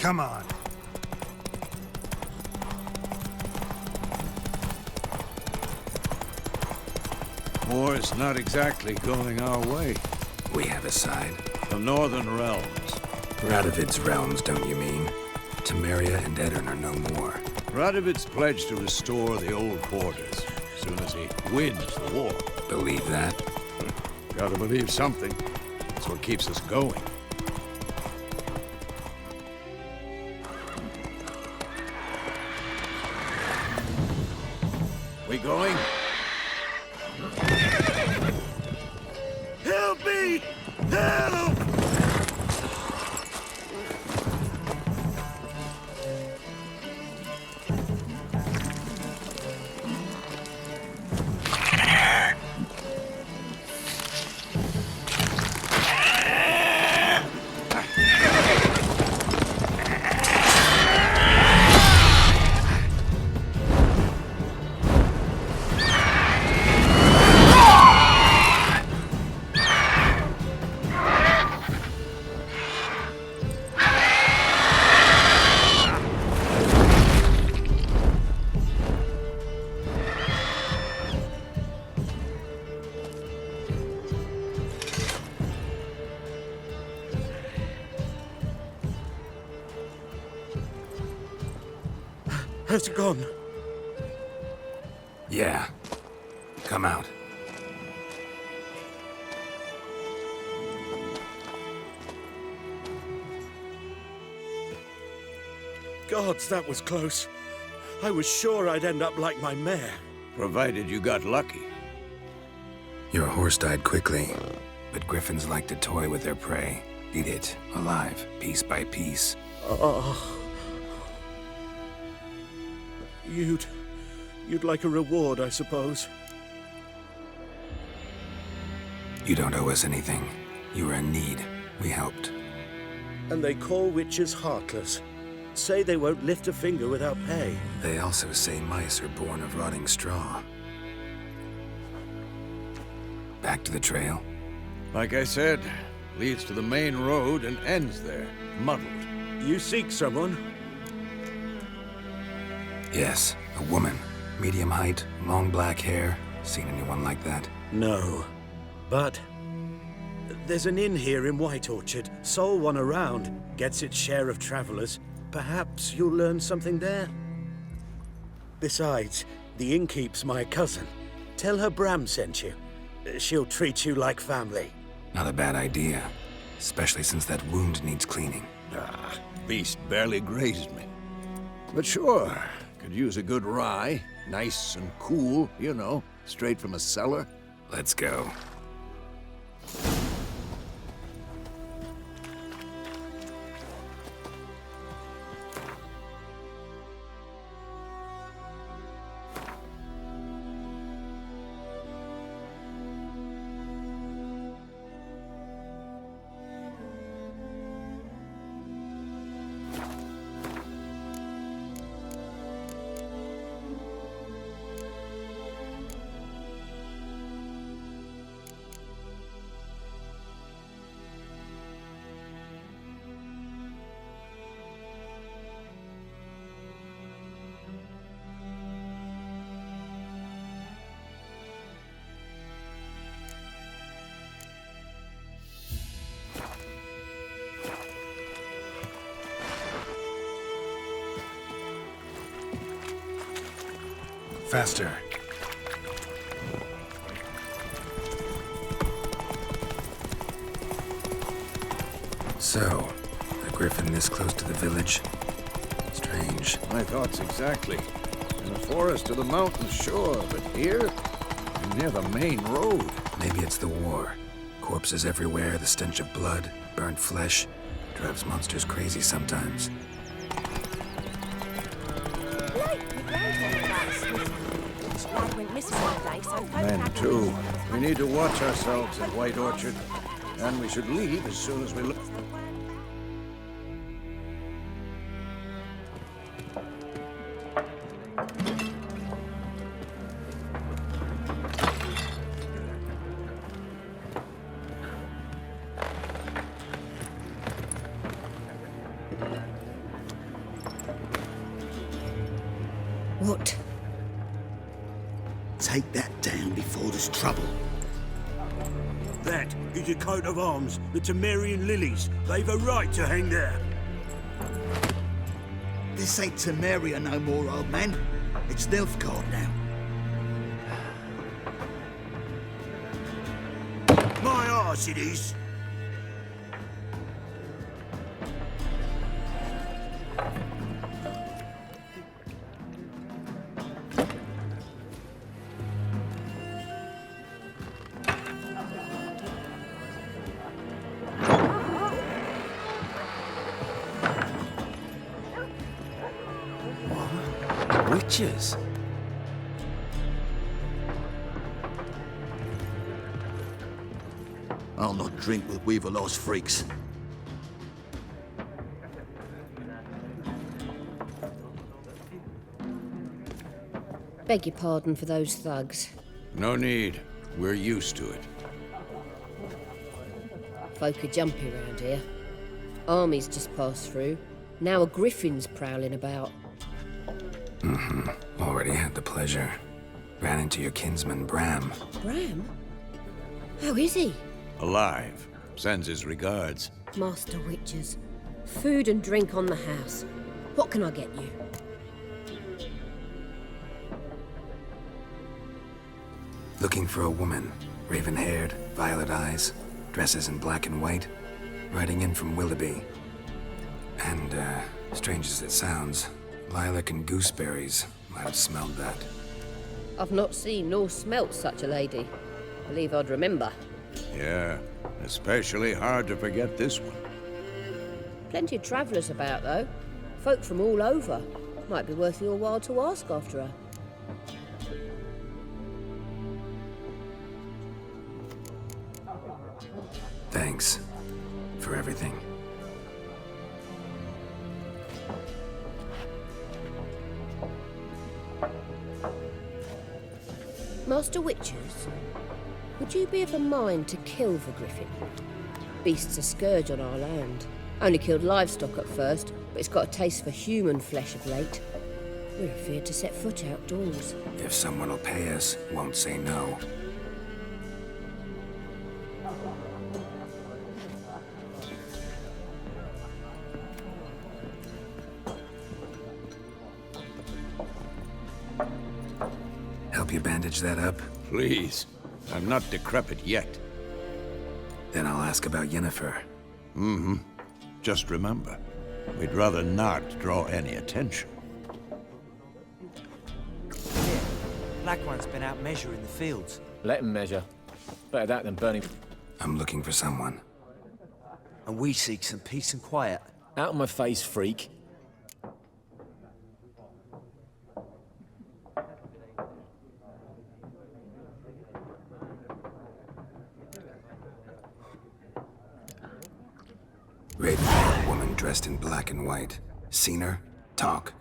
Come on. War's not exactly going our way. We have a side. The Northern Realms. Radovid's realms, don't you mean? Temeria and Edirn are no more. Radovid's pledged to restore the old borders as soon as he wins the war. Believe that? Gotta believe something. That's what keeps us going. We going? Help me! Help! Has it gone? Yeah. Come out. Gods, that was close. I was sure I'd end up like my mare. Provided you got lucky. Your horse died quickly, but griffins like to toy with their prey. Eat it, alive, piece by piece. Oh. You'd like a reward, I suppose. You don't owe us anything. You were in need. We helped. And they call witches heartless. Say they won't lift a finger without pay. They also say mice are born of rotting straw. Back to the trail? Like I said, leads to the main road and ends there, muddled. You seek someone? Yes, a woman. Medium height, long black hair. Seen anyone like that? No. But there's an inn here in White Orchard. Sole one around. Gets its share of travelers. Perhaps you'll learn something there? Besides, the innkeep's my cousin. Tell her Bram sent you. She'll treat you like family. Not a bad idea. Especially since that wound needs cleaning. Ah, beast barely grazed me. But sure, could use a good rye. Nice and cool, you know, straight from a cellar. Let's go. Faster. So, a griffin this close to the village? Strange. My thoughts exactly. In the forest or the mountains, sure, but here? Near the main road. Maybe it's the war. Corpses everywhere, the stench of blood, burnt flesh. Drives monsters crazy sometimes. Men, too. We need to watch ourselves in White Orchard. And we should leave as soon as we look. What? Take that down before there's trouble. That is a coat of arms, the Temerian lilies. They've a right to hang there. This ain't Temeria no more, old man. It's Nilfgaard now. My arse it is. Witches? I'll not drink with Weaverlaw's freaks. Beg your pardon for those thugs. No need. We're used to it. Folk are jumpy round here. Armies just passed through. Now a griffin's prowling about. Already had the pleasure. Ran into your kinsman, Bram. Bram? How is he? Alive. Sends his regards. Master Witches. Food and drink on the house. What can I get you? Looking for a woman. Raven-haired, violet eyes, dresses in black and white. Riding in from Willoughby. And, strange as it sounds, lilac and gooseberries might have smelled that. I've not seen nor smelt such a lady. Believe I'd remember. Yeah, especially hard to forget this one. Plenty of travellers about, though. Folk from all over. Might be worth your while to ask after her. Thanks for everything. Master Witches, would you be of a mind to kill the griffin? Beast's a scourge on our land. Only killed livestock at first, but it's got a taste for human flesh of late. We're afeard to set foot outdoors. If someone will pay us, won't say no. Help you bandage that up? Please. I'm not decrepit yet. Then I'll ask about Yennefer. Just remember, we'd rather not draw any attention. Yeah. Black One's been out measuring the fields. Let him measure. Better that than burning. I'm looking for someone. And we seek some peace and quiet. Out of my face, freak. Raven-haired woman dressed in black and white. Seen her? Talk.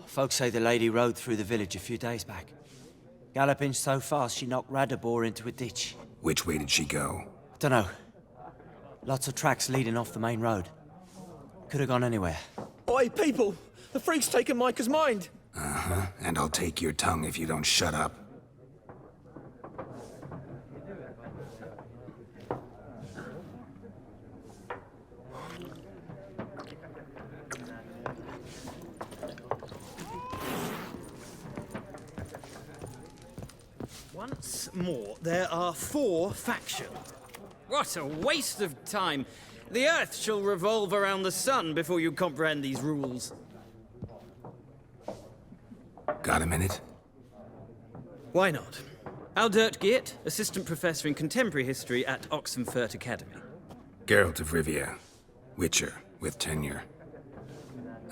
Folks say the lady rode through the village a few days back. Galloping so fast she knocked Radabor into a ditch. Which way did she go? Dunno. Lots of tracks leading off the main road. Could have gone anywhere. Oi, people! The freak's taken Micah's mind! And I'll take your tongue if you don't shut up. Once more, there are 4 factions. What a waste of time! The Earth shall revolve around the sun before you comprehend these rules. Got a minute? Why not? Aldert Geert, Assistant Professor in Contemporary History at Oxenfurt Academy. Geralt of Rivia. Witcher, with tenure.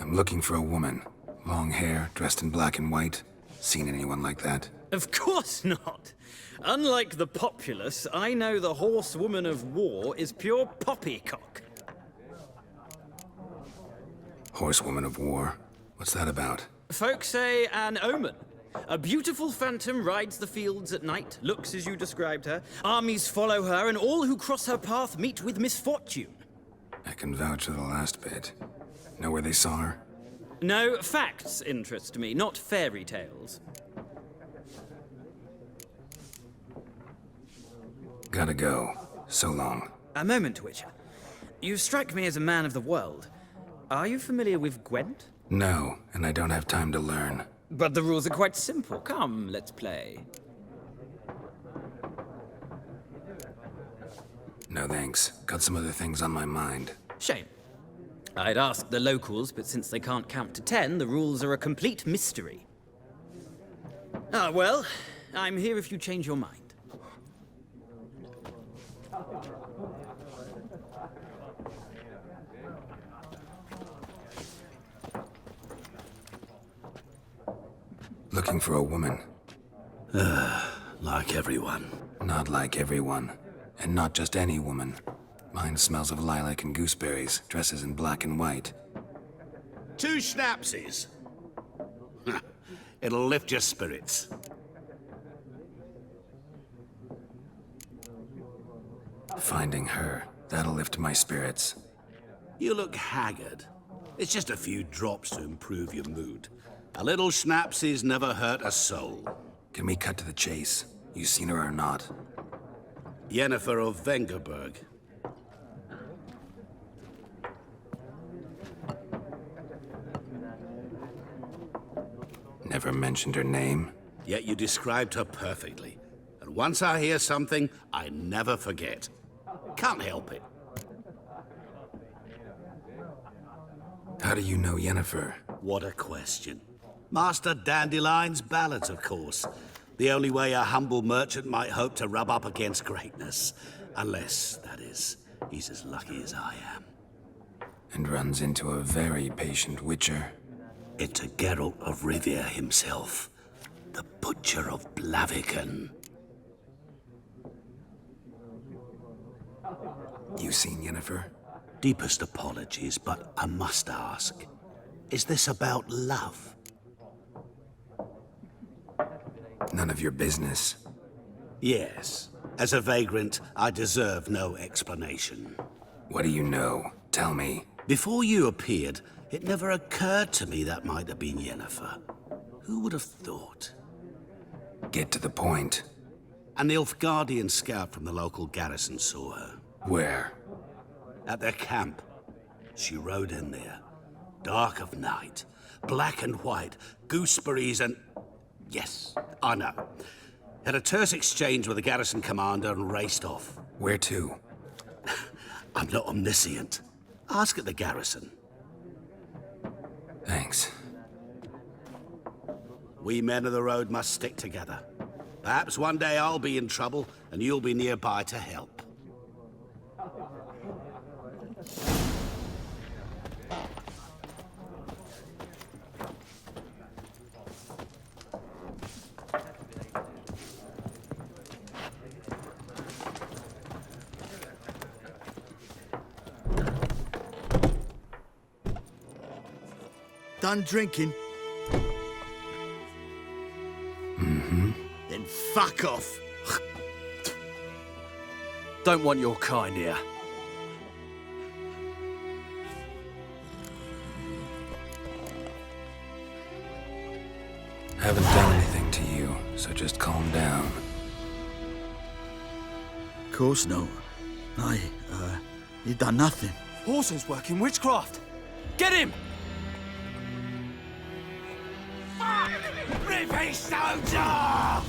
I'm looking for a woman. Long hair, dressed in black and white. Seen anyone like that? Of course not! Unlike the populace, I know the horsewoman of war is pure poppycock. Horsewoman of war? What's that about? Folk say an omen. A beautiful phantom rides the fields at night, looks as you described her. Armies follow her, and all who cross her path meet with misfortune. A can vouch for the last bit. Know where they saw her? No, facts interest me, not fairy tales. Gotta go. So long. A moment, Witcher. You strike me as a man of the world. Are you familiar with Gwent? No, and I don't have time to learn. But the rules are quite simple. Come, let's play. No thanks. Got some other things on my mind. Shame. I'd ask the locals, but since they can't count to 10, the rules are a complete mystery. Ah, well, I'm here if you change your mind. Looking for a woman. Like everyone. Not like everyone. And not just any woman. Mine smells of lilac and gooseberries, dresses in black and white. 2 schnapsies. It'll lift your spirits. Finding her, that'll lift my spirits. You look haggard. It's just a few drops to improve your mood. A little schnapsies never hurt a soul. Can we cut to the chase? You seen her or not? Yennefer of Vengerberg. Never mentioned her name. Yet you described her perfectly. And once I hear something, I never forget. Can't help it. How do you know Yennefer? What a question. Master Dandelion's ballads, of course. The only way a humble merchant might hope to rub up against greatness. Unless, that is, he's as lucky as I am. And runs into a very patient witcher. It's a Geralt of Rivia himself. The Butcher of Blaviken. You seen Yennefer? Deepest apologies, but I must ask. Is this about love? None of your business. Yes. As a vagrant, I deserve no explanation. What do you know? Tell me. Before you appeared, it never occurred to me that might have been Yennefer. Who would have thought? Get to the point. A Nilfgaardian scout from the local garrison saw her. Where? At their camp. She rode in there. Dark of night. Black and white. Gooseberries and... Yes, I know. Had a terse exchange with the garrison commander and raced off. Where to? I'm not omniscient. Ask at the garrison. Thanks. We men of the road must stick together. Perhaps one day I'll be in trouble and you'll be nearby to help. Done drinking? Mm-hmm. Then fuck off. Don't want your kind here. Haven't done anything to you, so just calm down. Of course no. You done nothing. Horses working witchcraft. Get him! Rip his stones off!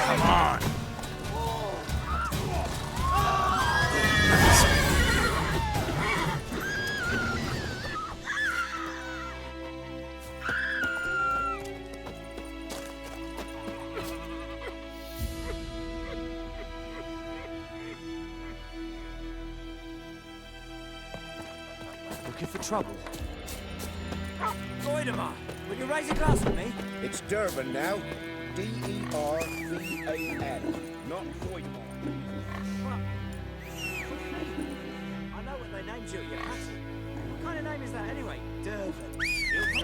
Come on! Looking for trouble. Goidemar, will you raise a glass with me? It's Durban now. D-E-R-V-A-N, not Voidmar. I know what they named you at your passing. What kind of name is that anyway? Durban. Ilfan.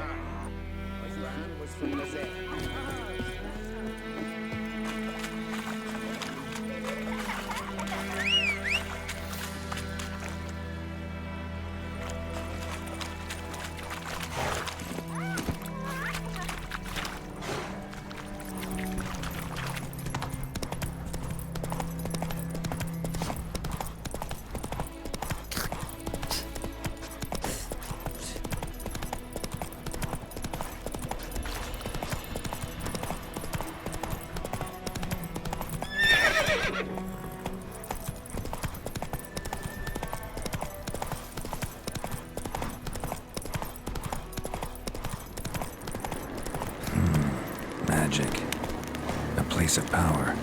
My gran was from Nazet. A place of power.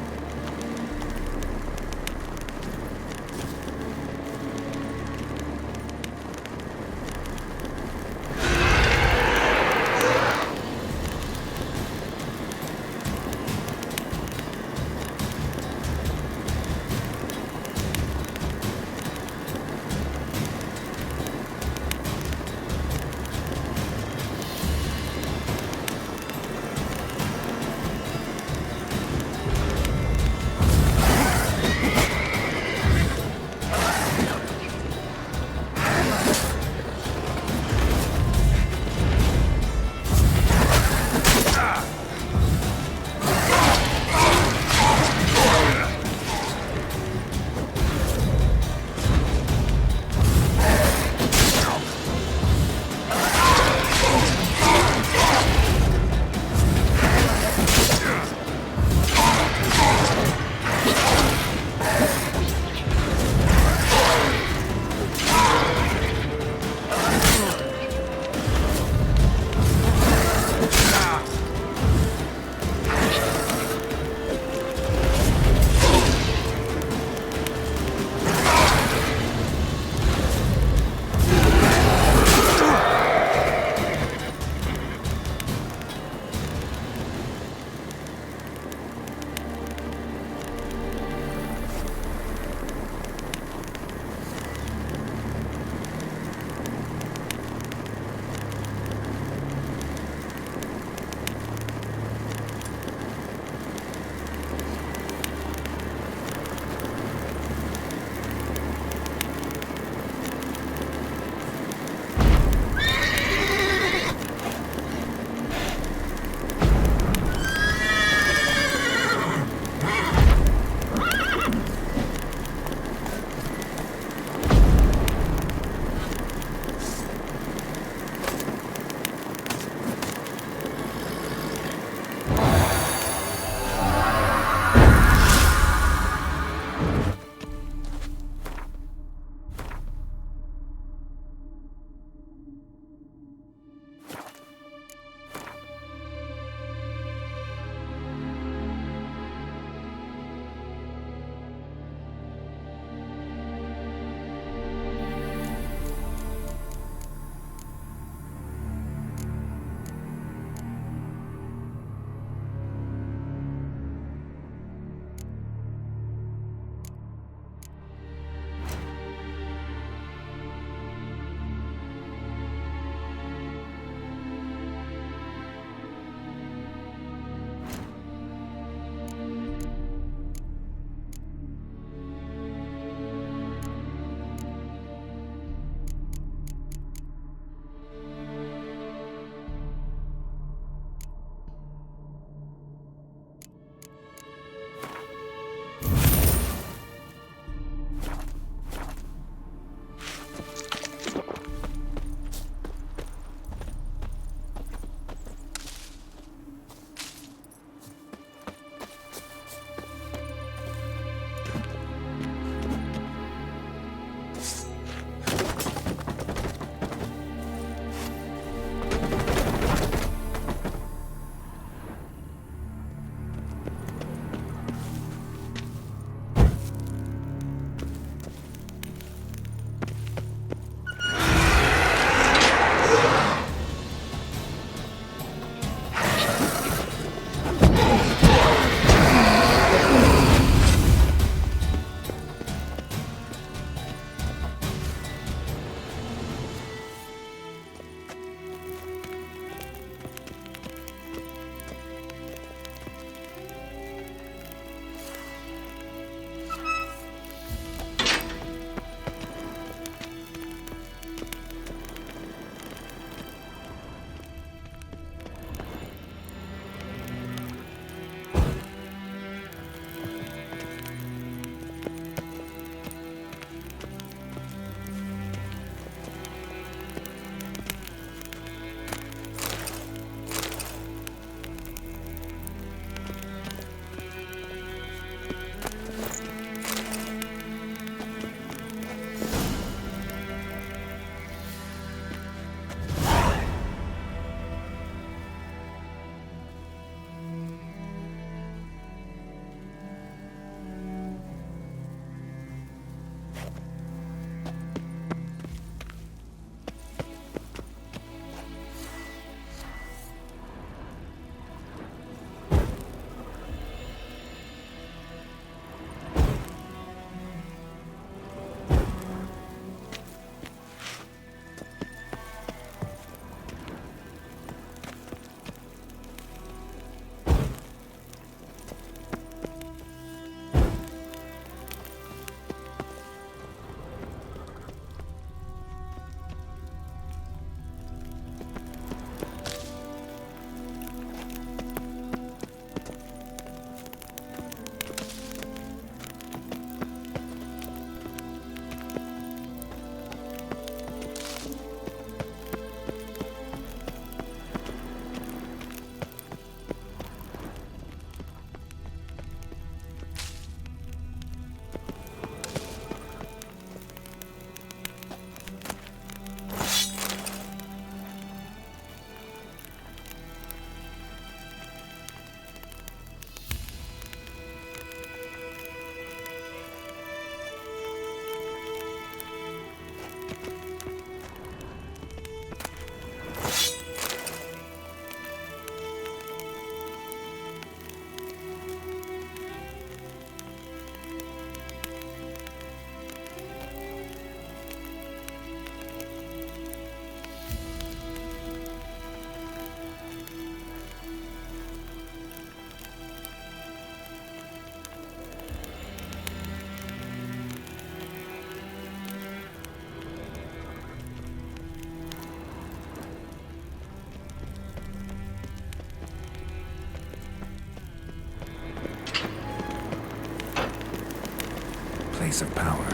place of power.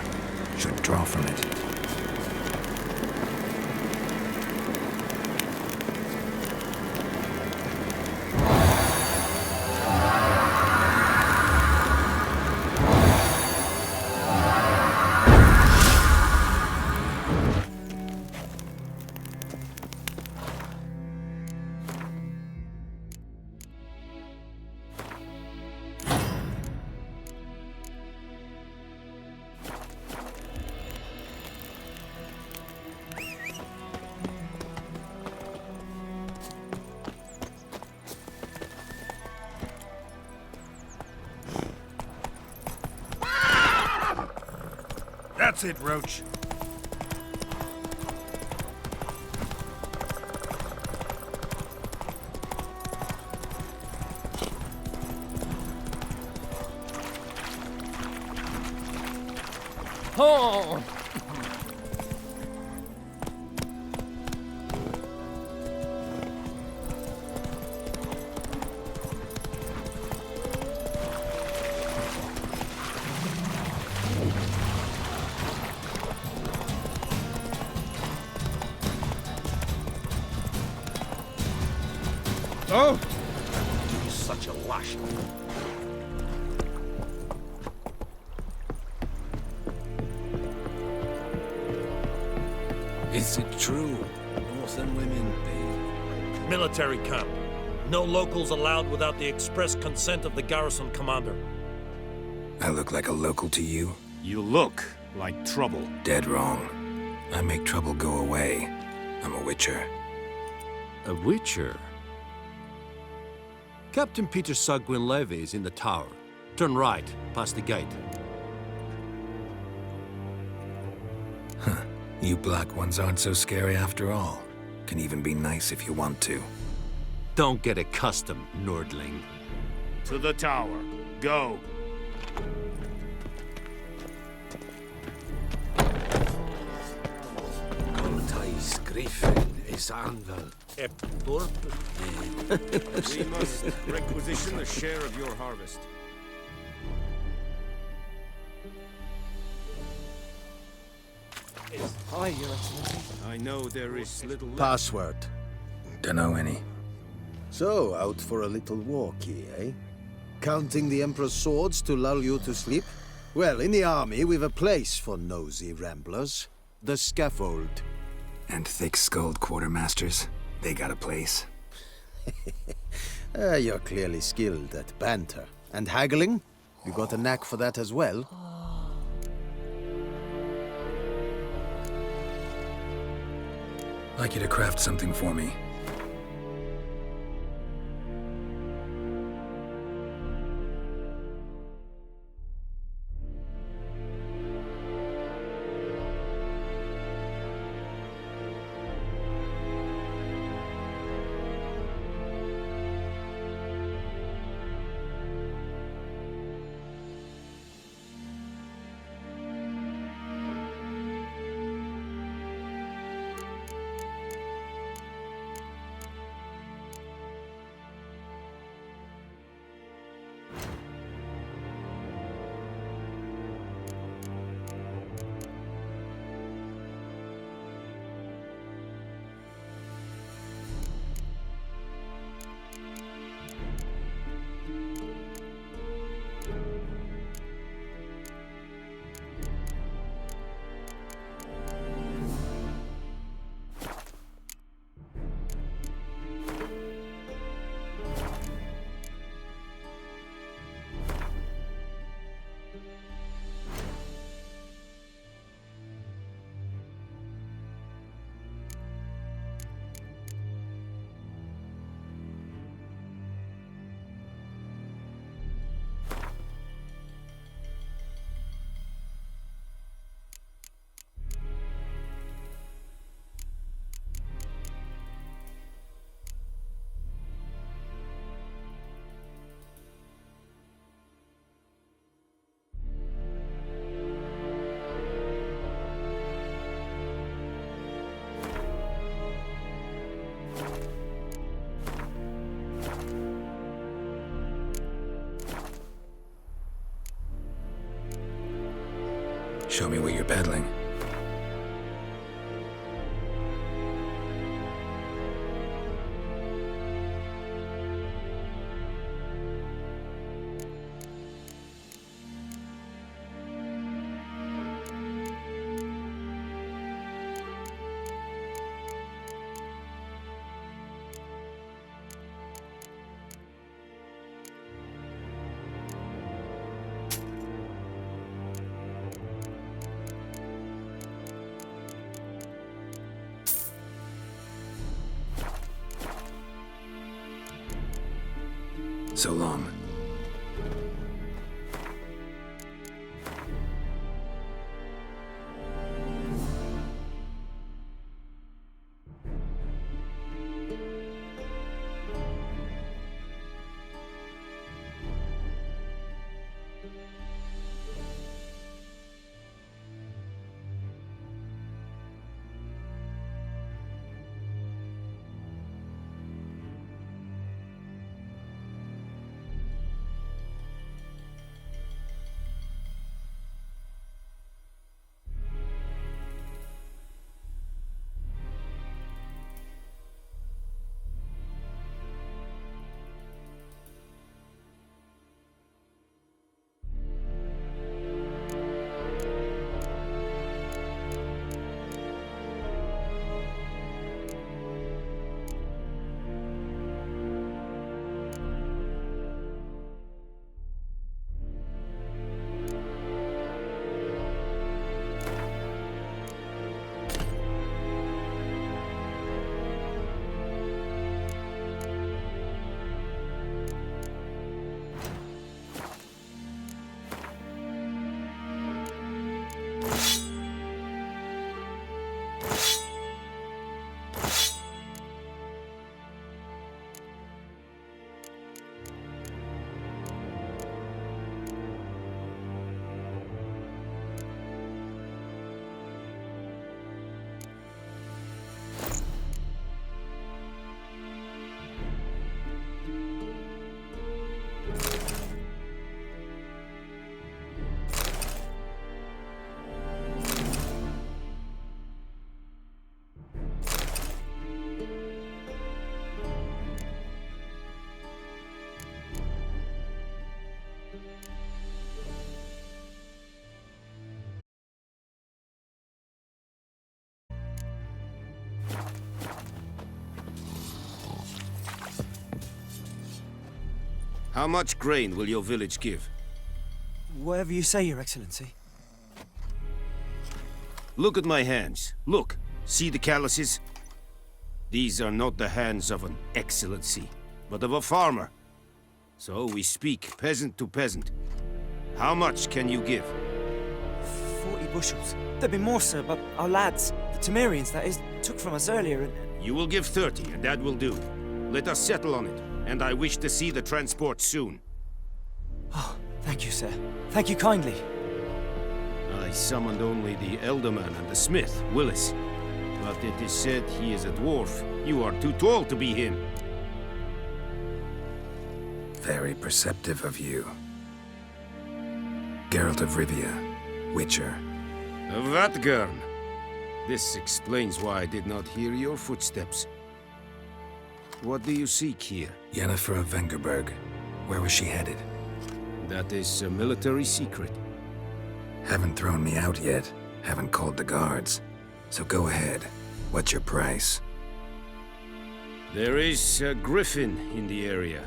Should draw from it. That's it, Roach. Oh! Oh! He's such a lash. Is it true? Northern women bathe. Military camp. No locals allowed without the express consent of the garrison commander. I look like a local to you? You look like trouble. Dead wrong. I make trouble go away. I'm a witcher. A witcher? Captain Peter Sagwin Levy is in the tower. Turn right, past the gate. Huh. You black ones aren't so scary after all. Can even be nice if you want to. Don't get accustomed, Nordling. To the tower. Go. Coltais Griffin is anvil. A purple. We must requisition a share of your harvest. Hi, Your Excellency. I know there is little left. Password. Dunno any. So, out for a little walkie, eh? Counting the Emperor's swords to lull you to sleep? Well, in the army, we've a place for nosy ramblers. The scaffold. And thick-skulled quartermasters. They got a place. You're clearly skilled at banter. And haggling? You got a knack for that as well? Like you to craft something for me. Show me what you're peddling. So long. How much grain will your village give? Whatever you say, Your Excellency. Look at my hands. Look. See the calluses? These are not the hands of an excellency, but of a farmer. So we speak peasant to peasant. How much can you give? 40 bushels. There'd be more, sir, but our lads, the Temerians, that is, took from us earlier and... You will give 30, and that will do. Let us settle on it, and I wish to see the transport soon. Oh, thank you, sir. Thank you kindly. I summoned only the Elderman and the smith, Willis. But it is said he is a dwarf. You are too tall to be him. Very perceptive of you. Geralt of Rivia, Witcher. Vatgern. This explains why I did not hear your footsteps. What do you seek here? Yennefer of Vengerberg. Where was she headed? That is a military secret. Haven't thrown me out yet. Haven't called the guards. So go ahead. What's your price? There is a griffin in the area.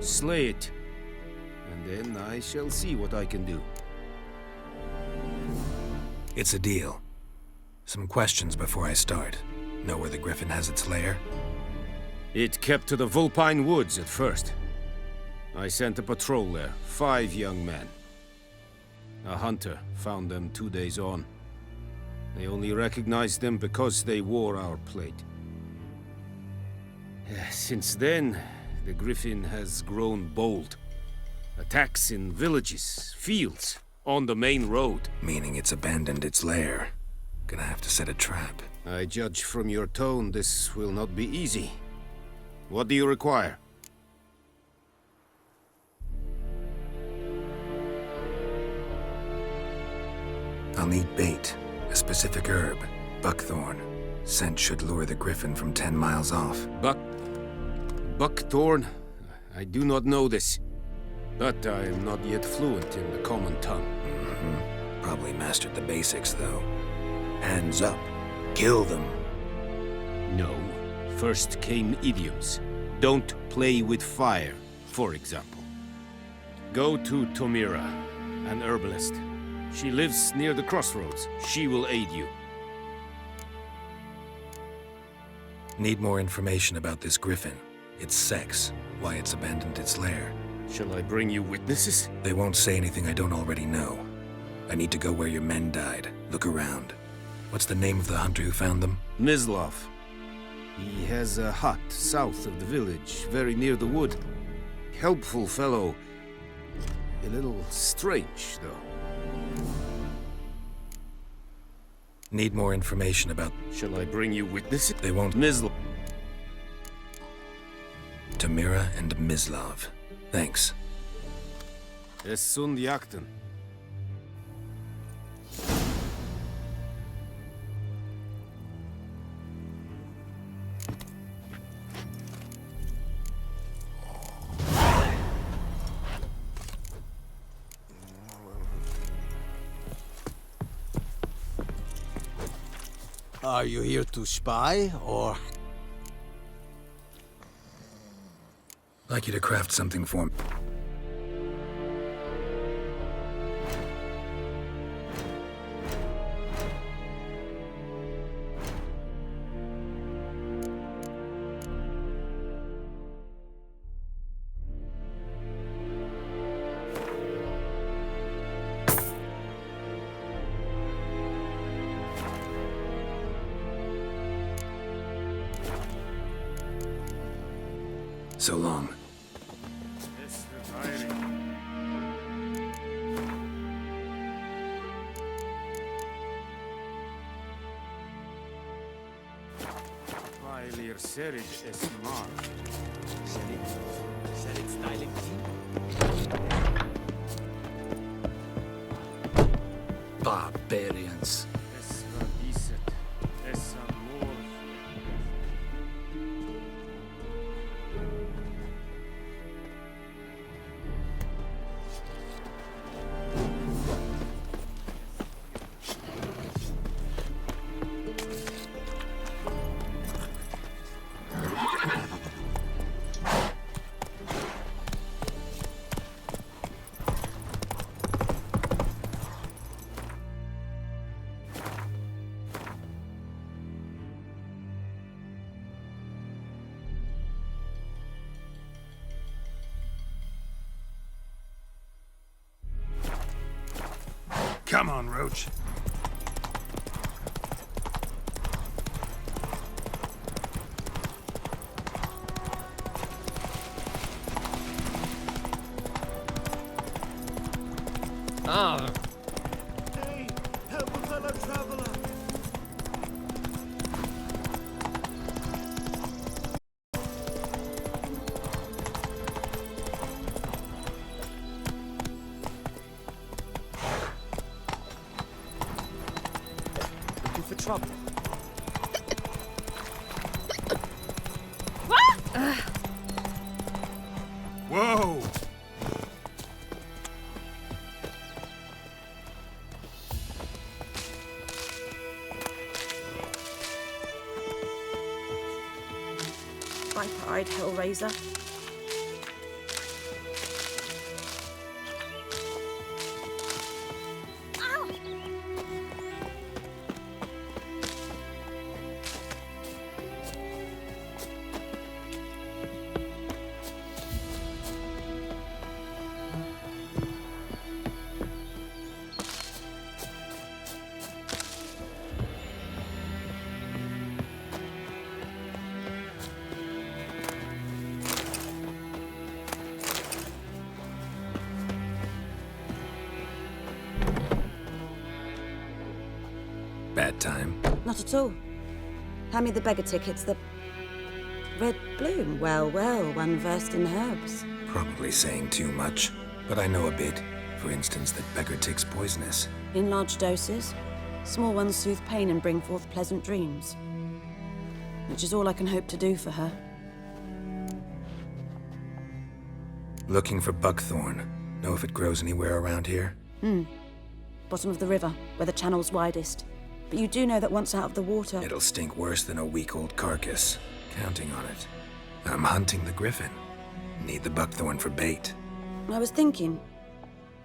Slay it. And then I shall see what I can do. It's a deal. Some questions before I start. Know where the griffin has its lair? It kept to the Vulpine Woods at first. I sent a patrol there, 5 young men. A hunter found them 2 days on. They only recognized them because they wore our plate. Since then, the griffin has grown bold. Attacks in villages, fields, on the main road. Meaning it's abandoned its lair. Gonna have to set a trap. I judge from your tone this will not be easy. What do you require? I'll need bait, a specific herb, buckthorn. Scent should lure the griffin from 10 miles off. Buckthorn? I do not know this. But I am not yet fluent in the common tongue. Probably mastered the basics, though. Hands up. Kill them. No. First came idioms. Don't play with fire, for example. Go to Tomira, an herbalist. She lives near the crossroads. She will aid you. Need more information about this griffin. Its sex, why it's abandoned its lair. Shall I bring you witnesses? They won't say anything I don't already know. I need to go where your men died. Look around. What's the name of the hunter who found them? Mislav. He has a hut south of the village, very near the wood. Helpful fellow. A little strange, though. Need more information about... Shall I bring you witnesses? They won't... Mislav. Tomira and Mislav. Thanks. Es sunt jakten. Are you here to spy, or...? Like you to craft something for me. So long. Barbarians. Come on, Roach. Hey, help a fellow traveler. Looking for trouble. Whoa! Viper-eyed Hellraiser. Bad time. Not at all. Hand me the beggar tickets, the... Red bloom. Well, well, one versed in herbs. Probably saying too much, but I know a bit. For instance, that beggar tick's poisonous. In large doses, small ones soothe pain and bring forth pleasant dreams. Which is all I can hope to do for her. Looking for buckthorn. Know if it grows anywhere around here? Bottom of the river, where the channel's widest. But you do know that once out of the water... It'll stink worse than a week-old carcass. Counting on it. I'm hunting the griffin. Need the buckthorn for bait. I was thinking...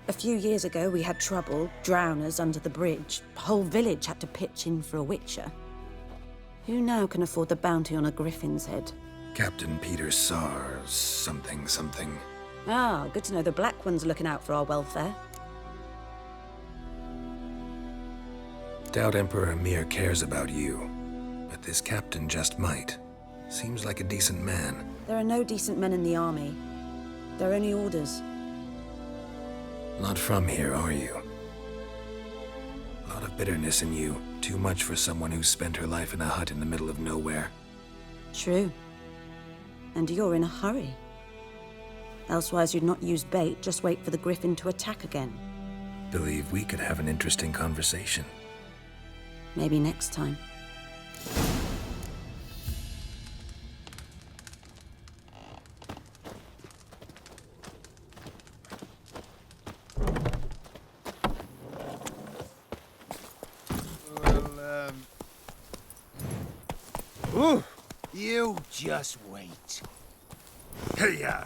A few years ago, we had trouble, drowners under the bridge. The whole village had to pitch in for a witcher. Who now can afford the bounty on a griffin's head? Captain Peter Sars, something. Ah, good to know the Black One's looking out for our welfare. Doubt Emperor Emir cares about you, but this captain just might. Seems like a decent man. There are no decent men in the army. They're only orders. Not from here, are you? A lot of bitterness in you. Too much for someone who's spent her life in a hut in the middle of nowhere. True. And you're in a hurry. Elsewise you'd not use bait, just wait for the griffin to attack again. Believe we could have an interesting conversation. Maybe next time. Ooh, you just wait. Hey-ya!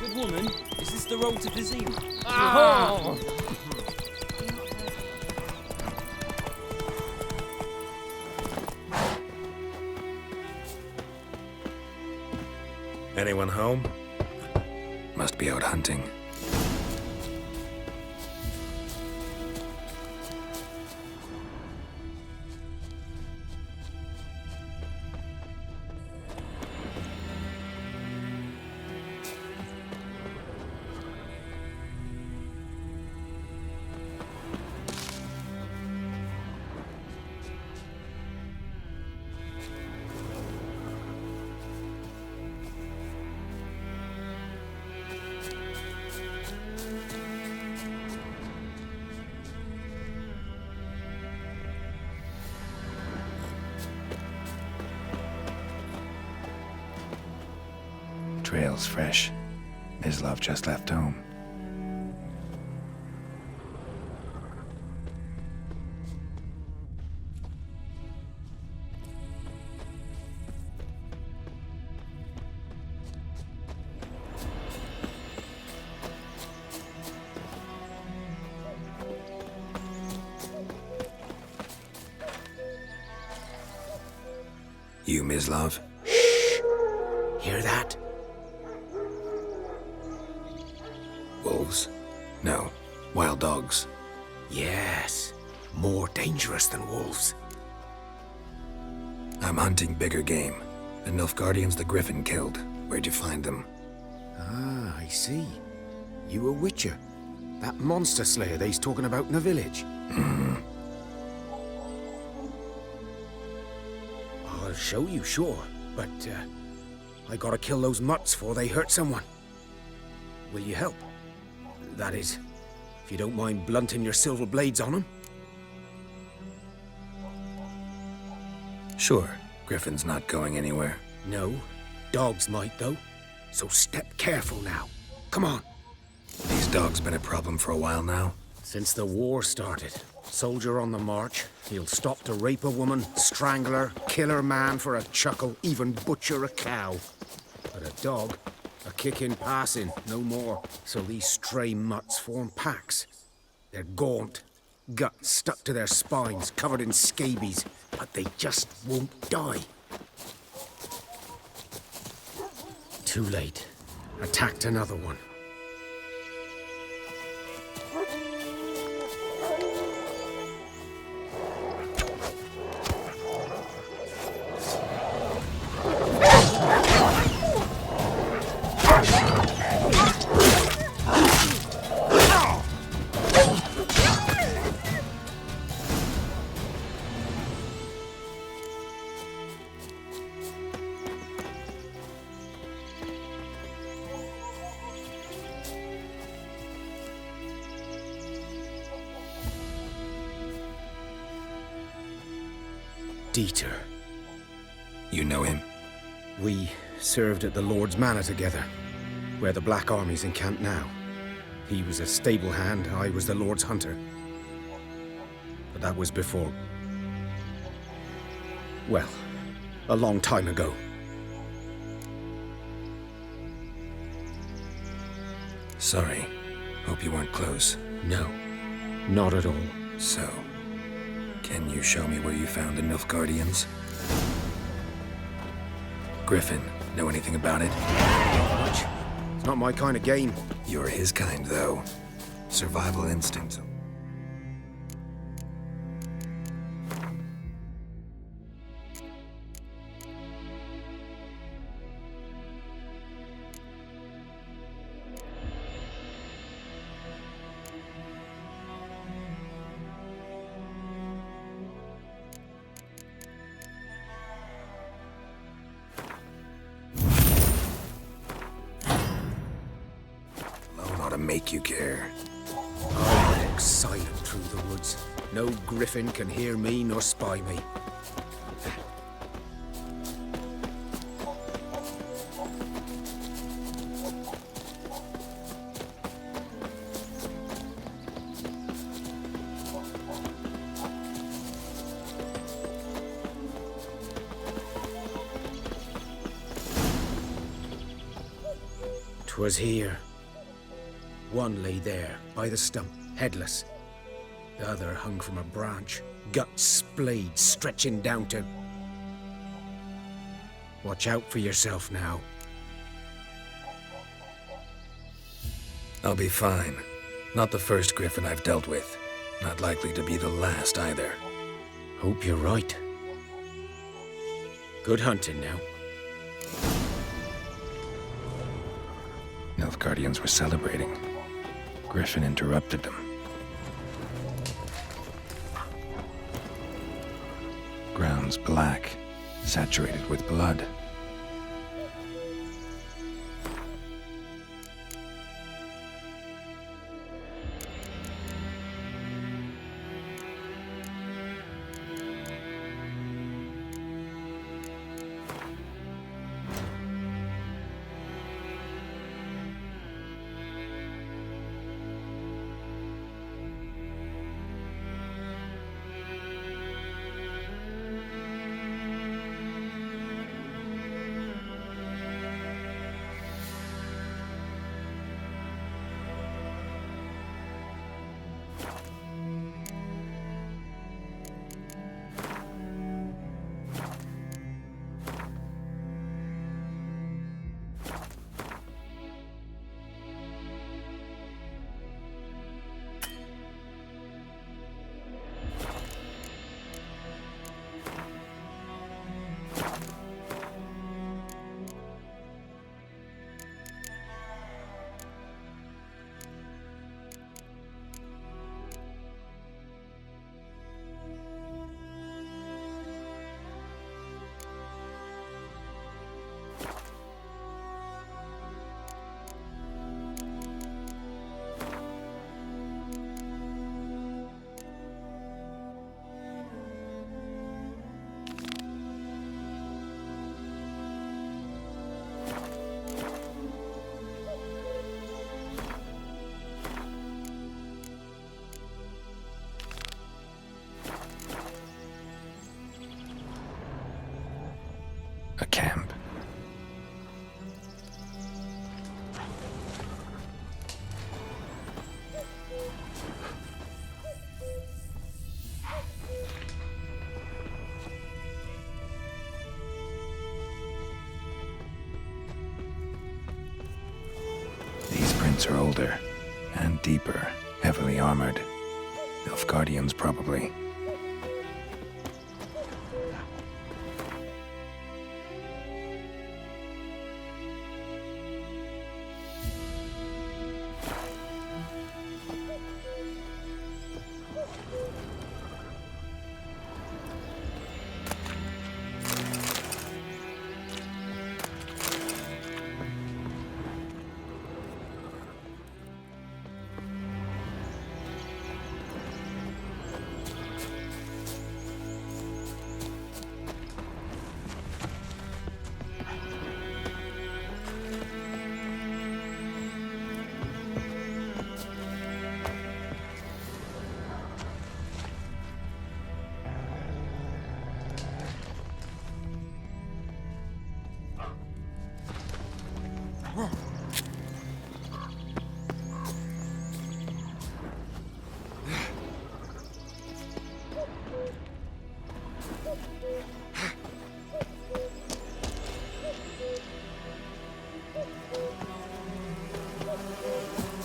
Good woman, is this the road to Vizima? Oh! Anyone home? Must be out hunting. Trail's fresh. Mislav just left home. You, Mislav? Hear that? Wolves? No. Wild dogs. Yes. More dangerous than wolves. I'm hunting bigger game. The Nilfgaardians the Griffin killed. Where'd you find them? Ah, I see. You a witcher. That monster slayer they's talking about in the village. I'll show you, sure. But, I gotta kill those mutts before they hurt someone. Will you help? That is, if you don't mind blunting your silver blades on them. Sure. Griffin's not going anywhere. No. Dogs might, though. So step careful now. Come on. These dogs been a problem for a while now? Since the war started. Soldier on the march. He'll stop to rape a woman, strangle her, kill her man for a chuckle, even butcher a cow. But a dog, a kick in passing, no more. So these stray mutts form packs. They're gaunt, guts stuck to their spines, covered in scabies, but they just won't die. Too late. Attacked another one. Dieter. You know him? We served at the Lord's Manor together, where the Black Army's encamped now. He was a stable hand, I was the Lord's hunter. But that was before... well, a long time ago. Sorry. Hope you weren't close. No, not at all. So, can you show me where you found the Nilfgaardians? Griffin, know anything about it? Not much. It's not my kind of game. You're his kind, though. Survival instinct. Make you care. I walk silent through the woods. No griffin can hear me nor spy me. 'Twas here. One lay there, by the stump, headless. The other hung from a branch, guts splayed, stretching down to... Watch out for yourself now. I'll be fine. Not the first griffin I've dealt with. Not likely to be the last either. Hope you're right. Good hunting now. Nilfgaardians were celebrating. Griffin interrupted them. Ground's black, saturated with blood. A camp. These prints are older and deeper, heavily armored. Nilfgaardians, probably.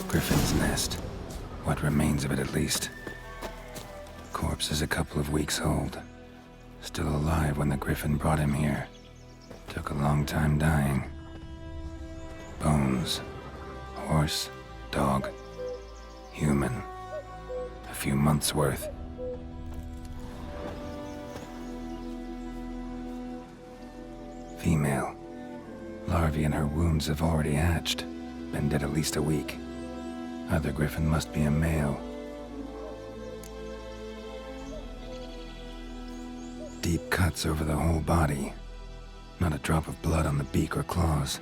Griffin's nest. What remains of it, at least. Corpse is a couple of weeks old. Still alive when the Griffin brought him here. Took a long time dying. Bones. Horse, dog, human. A few months' worth. Female. Larvae in her wounds have already hatched. Been dead at least a week. Other Griffin must be a male. Deep cuts over the whole body. Not a drop of blood on the beak or claws.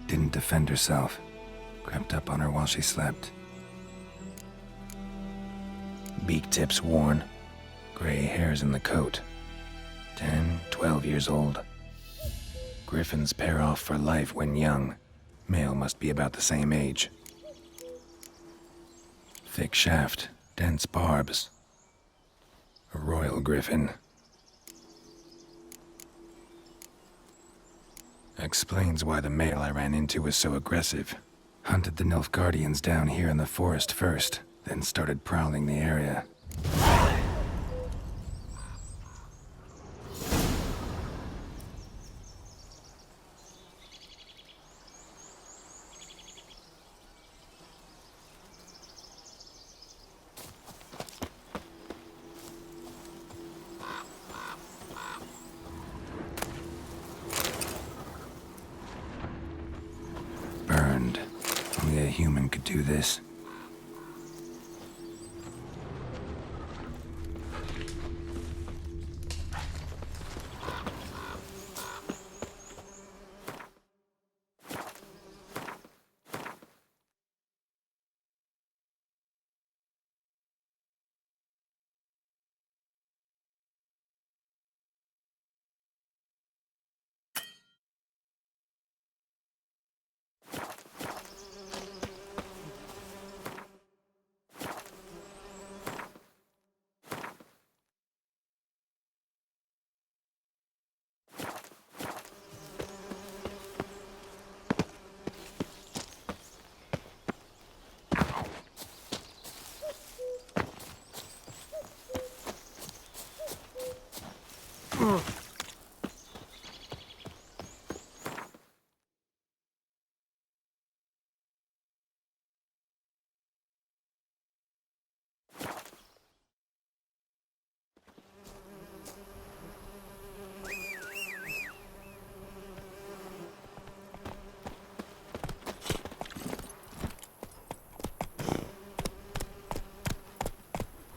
Didn't defend herself. Crept up on her while she slept. Beak tips worn. Gray hairs in the coat. 10, 12 years old. Griffins pair off for life when young. Male must be about the same age. Thick shaft, dense barbs. A royal griffin. Explains why the male I ran into was so aggressive. Hunted the Nilfgaardians down here in the forest first, then started prowling the area. Burned. Only a human could do this.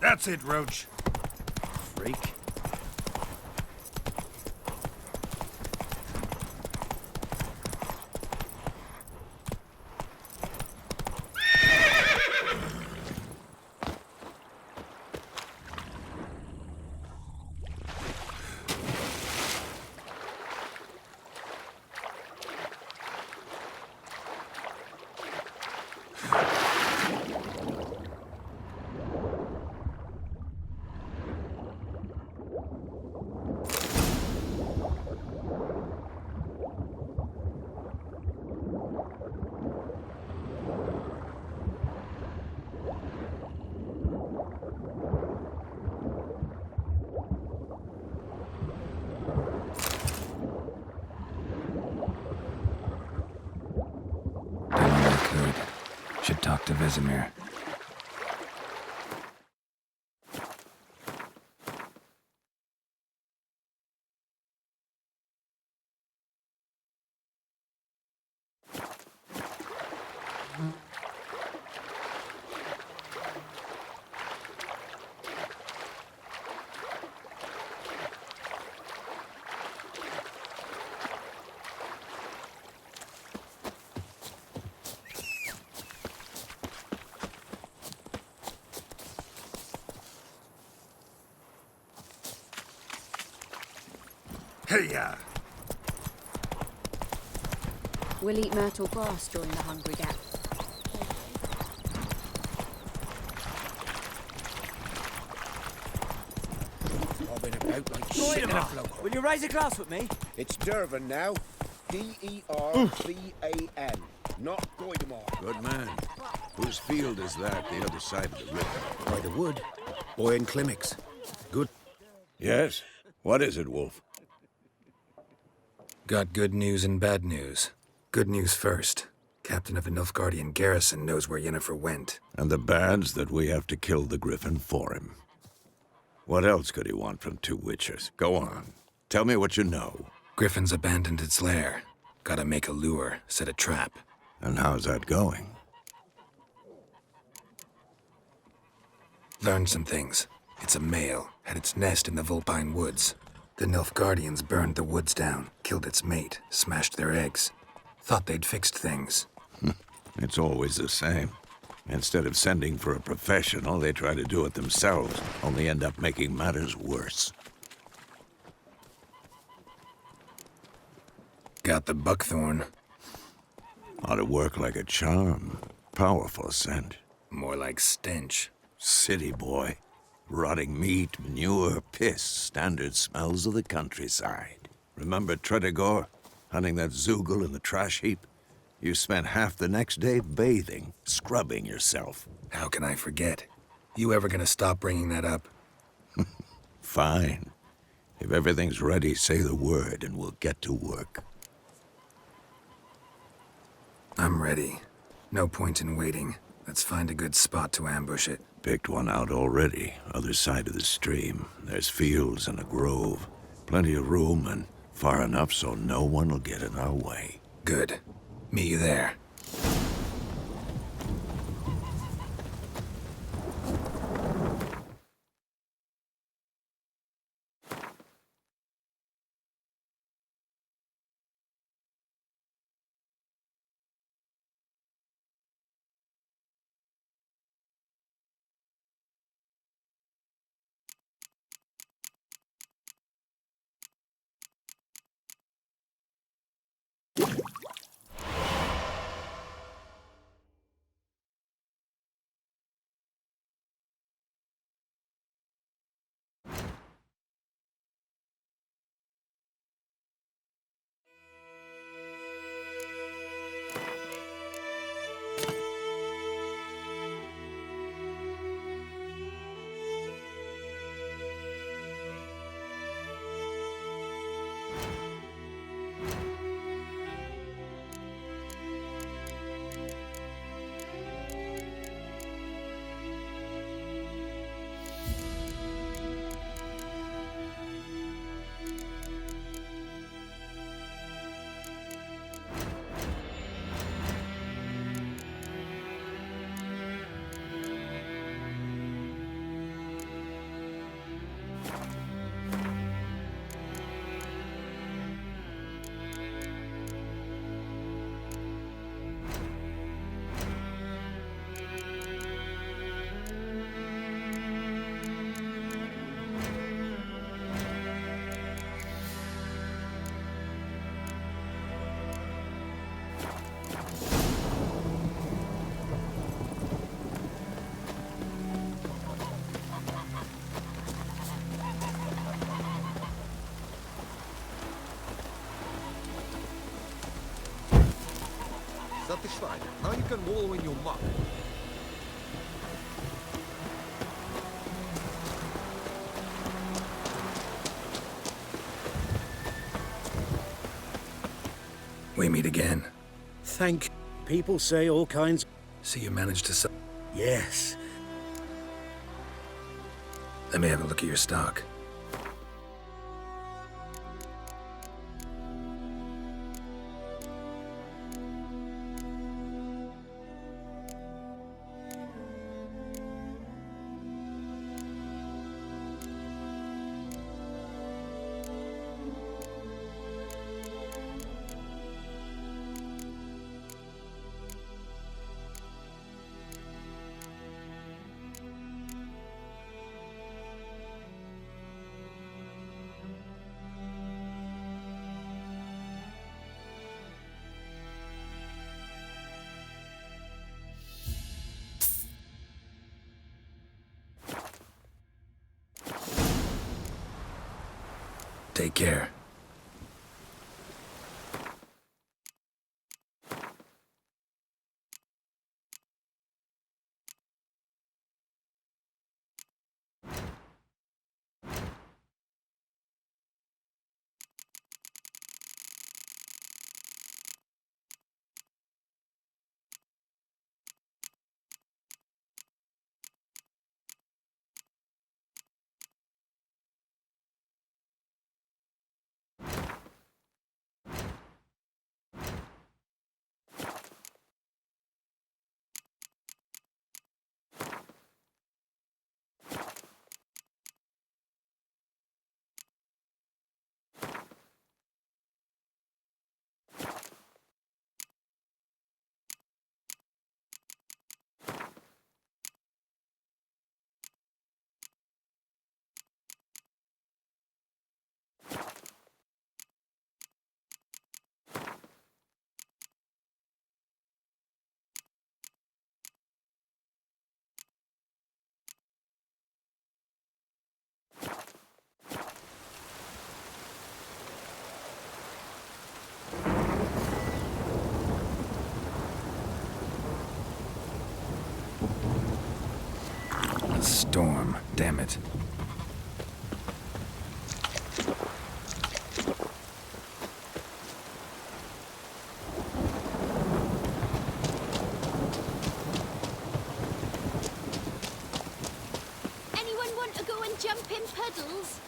That's it, Roach. Freak. Should talk to Vesemir. Hey-ya! We'll eat myrtle grass during the hungry gap. Bobbing about like Wait shit a in a minute. float. Will you raise a glass with me? It's Dervan now. D-E-R-V-A-N. Not Goidemar. Good man. Whose field is that, the other side of the river? By the wood. Boy in Climmix. Good. Yes? What is it, Wolf? Got good news and bad news. Good news first. Captain of the Nilfgaardian garrison knows where Yennefer went. And the bad's that we have to kill the Griffin for him. What else could he want from two witchers? Go on. Tell me what you know. Griffin's abandoned its lair. Gotta make a lure, set a trap. And how's that going? Learned some things. It's a male, had its nest in the Vulpine Woods. The Nilfgaardians burned the woods down, killed its mate, smashed their eggs. Thought they'd fixed things. It's always the same. Instead of sending for a professional, they try to do it themselves, only end up making matters worse. Got the buckthorn. Ought to work like a charm. Powerful scent. More like stench. City boy. Rotting meat, manure, piss, standard smells of the countryside. Remember Tredegor? Hunting that Zoogle in the trash heap? You spent half the next day bathing, scrubbing yourself. How can I forget? You ever gonna stop bringing that up? Fine. If everything's ready, say the word and we'll get to work. I'm ready. No point in waiting. Let's find a good spot to ambush it. Picked one out already, other side of the stream. There's fields and a grove. Plenty of room and far enough so no one will get in our way. Good. Meet you there. Satisfied. Now you can wallow in your muck. We meet again. Thank. People say all kinds. So you managed to Yes. Let me have a look at your stock. Take care. storm, damn it. Anyone want to go and jump in puddles?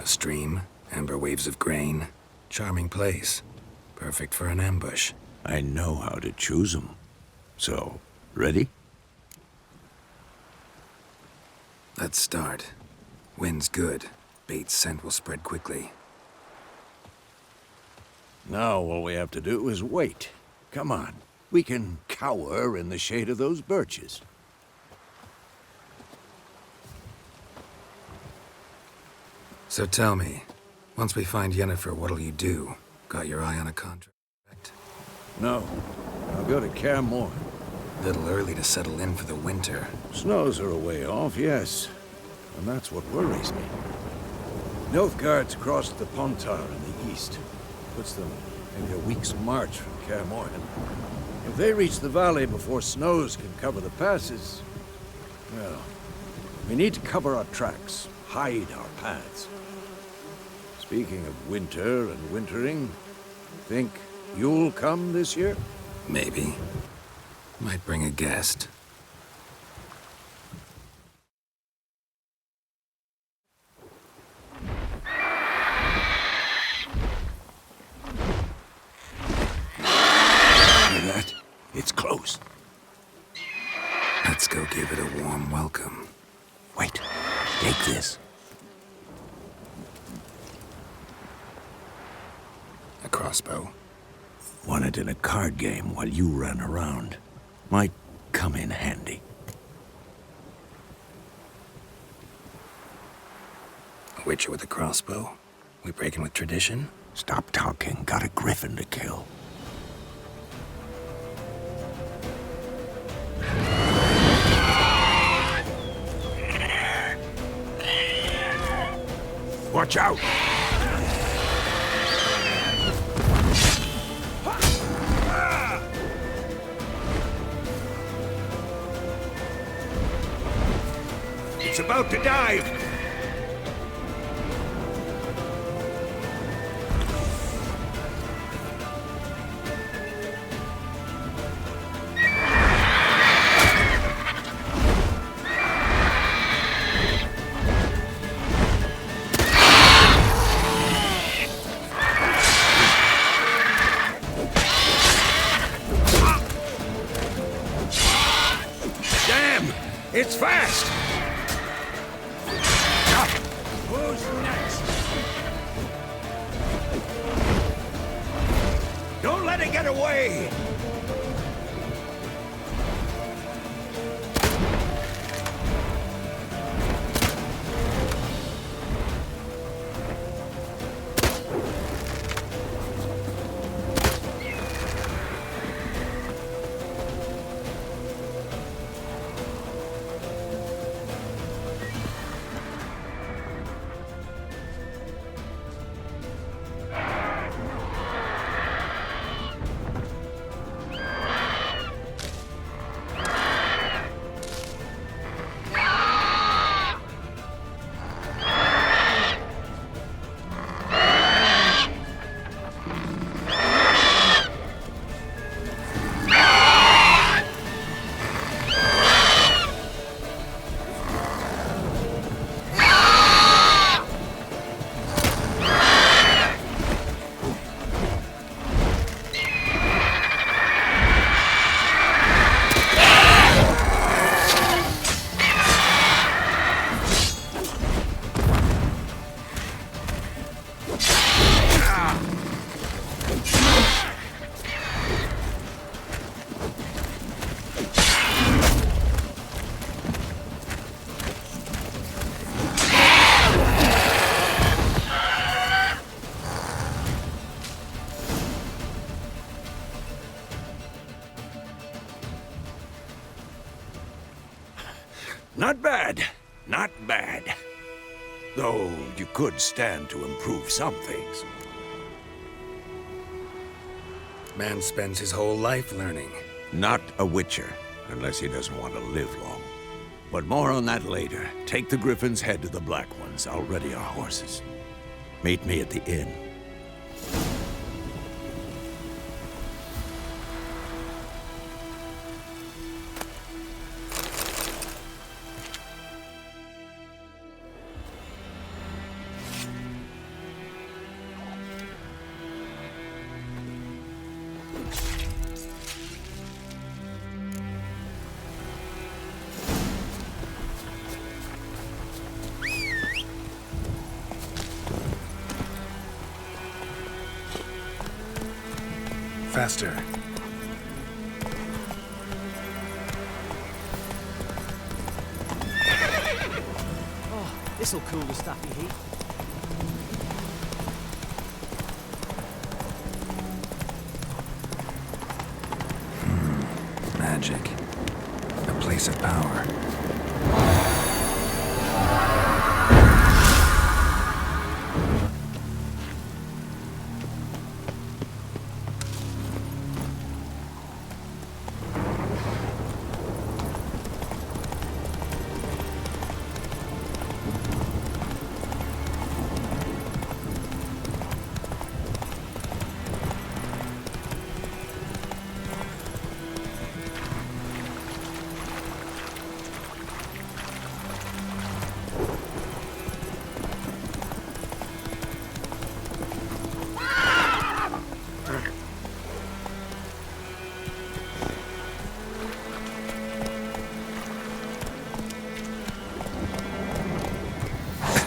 A stream, amber waves of grain. Charming place. Perfect for an ambush. I know how to choose 'em. So, ready? Let's start. Wind's good. Bait's scent will spread quickly. Now all we have to do is wait. Come on. We can cower in the shade of those birches. So tell me, once we find Yennefer, what'll you do? Got your eye on a contract? No. I'll go to Kaer Morhen. Little early to settle in for the winter. Snows are a way off, yes. And that's what worries me. Nilfgaard's crossed the Pontar in the east. Puts them maybe a week's march from Kaer Morhen. If they reach the valley before snows can cover the passes, well, we need to cover our tracks, hide our paths. Speaking of winter and wintering, think you'll come this year? Maybe. Might bring a guest. Hear that? It's close. Let's go give it a warm welcome. Wait. Take this. A crossbow. Won it in a card game while you ran around. Might come in handy. A witcher with a crossbow? We breaking with tradition? Stop talking. Got a griffin to kill. Watch out! It's about to dive! Damn! It's fast! Who's next? Don't let it get away! Not bad. Not bad. Though you could stand to improve some things. Man spends his whole life learning. Not a witcher, unless he doesn't want to live long. But more on that later. Take the Griffin's head to the Black Ones. I'll ready our horses. Meet me at the inn. Faster. Oh, this'll cool the stuffy heat. Magic. A place of power.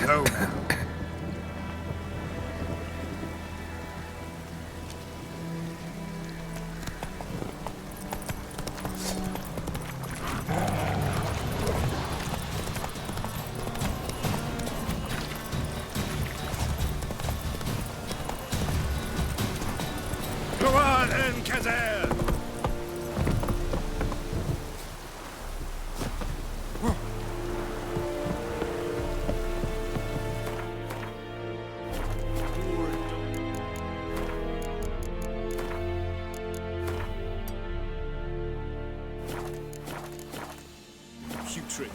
Go now. Go on, Kazan! Putrid.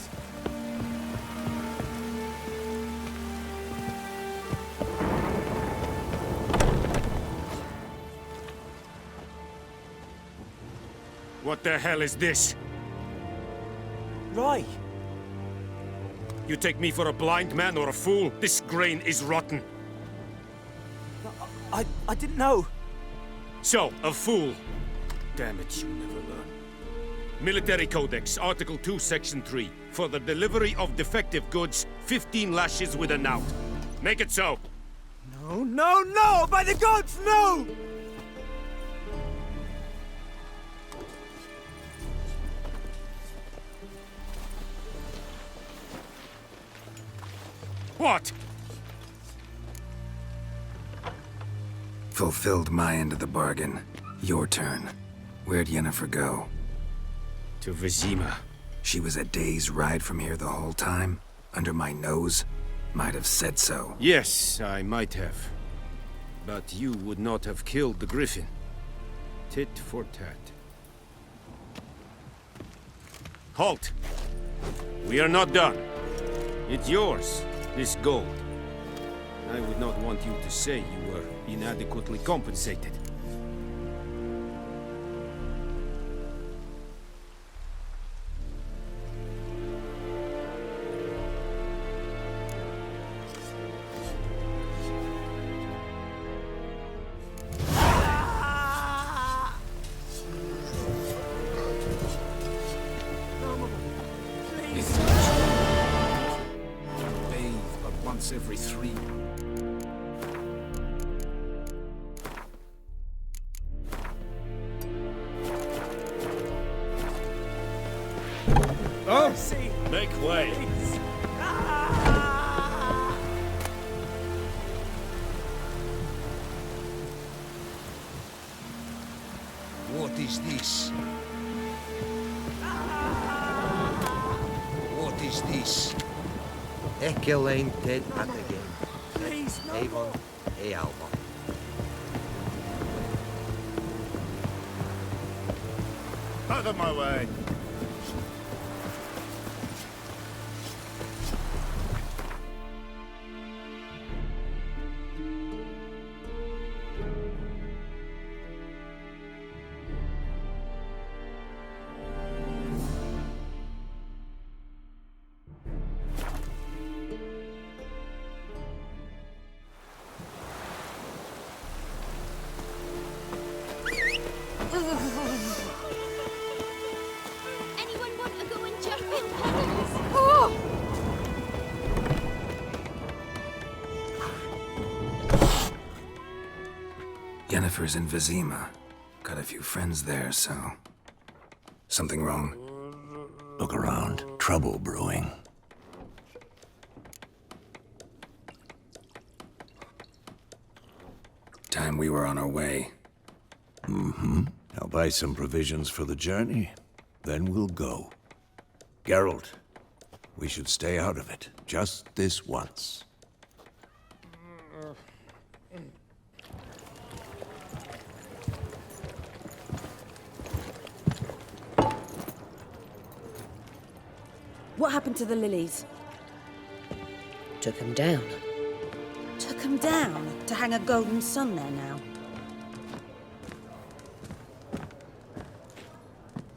What the hell is this? Rye! You take me for a blind man or a fool? This grain is rotten. I didn't know. So, a fool. Damn it, you never learn. Military Codex, Article 2, Section 3. For the delivery of defective goods, 15 lashes with a knout. Make it so. No, no, no! By the gods, no! What? Fulfilled my end of the bargain. Your turn. Where'd Yennefer go? To Vizima. She was a day's ride from here the whole time? Under my nose? Might have said so. Yes, I might have. But you would not have killed the Griffin. Tit for tat. Halt! We are not done. It's yours, this gold. I would not want you to say you were inadequately compensated. Every 3. Oh! Make way! What is this? What is Is. Ekelein ted atagem. Please, no Avon e alma. Out of my way. Anyone want to go and jump in puddles? Yennefer's in Vizima. Got a few friends there, so... Something wrong? Look around. Trouble brewing. Time we were on our way. Mm-hmm. I'll buy some provisions for the journey. Then we'll go. Geralt, we should stay out of it. Just this once. What happened to the lilies? Took him down. Took them down to hang a golden sun there now.